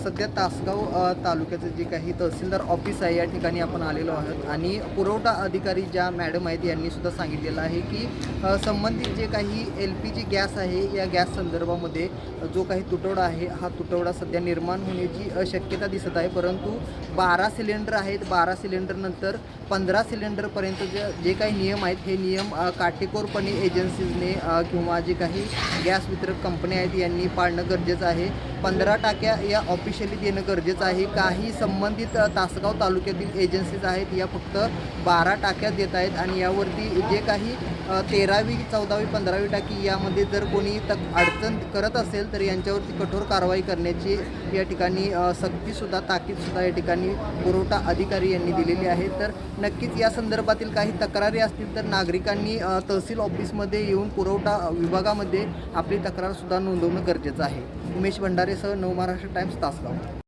सध्या तासगाव तालुक्याचं जे काही तहसीलदार ऑफिस आहे या ठिकाणी आपण आलेलो आहोत आणि पुरवठा अधिकारी ज्या मॅडम आहेत यांनी सुद्धा सांगितलेलं आहे की संबंधित जे काही LPG गॅस आहे या गॅस संदर्भामध्ये जो काही तुटवडा आहे हा तुटवडा सध्या निर्माण होण्याची शक्यता दिसत आहे, परंतु 12 सिलेंडर आहेत, 12 सिलेंडरनंतर 15 सिलेंडरपर्यंत जे काही नियम आहेत हे नियम काटेकोरपणे एजन्सीजने किंवा जे काही गॅस वितरक कंपन्या आहेत यांनी पाळणं गरजेचं आहे. 15 टाक्या या ऑफिशियली देणं गरजेचं आहे. काही संबंधित तासगाव तालुक्यातील एजन्सीज आहेत या फक्त 12 टाक्या देत आहेत आणि यावरती जे काही 13वी 14वी 15वी टाकी यामध्ये जर कोणी अडचण करत असेल तर यांच्यावरती कठोर कारवाई करण्याची या ठिकाणी सक्तीसुद्धा ताकीदसुद्धा या ठिकाणी पुरवठा अधिकारी यांनी दिलेली आहे. तर नक्कीच या संदर्भातील काही तक्रारी असतील तर नागरिकांनी तहसील ऑफिसमध्ये येऊन पुरवठा विभागामध्ये आपली तक्रारसुद्धा नोंदवणं गरजेचं आहे. उमेश भंडारेसह नवमहाराष्ट्र टाइम्स तासगाव.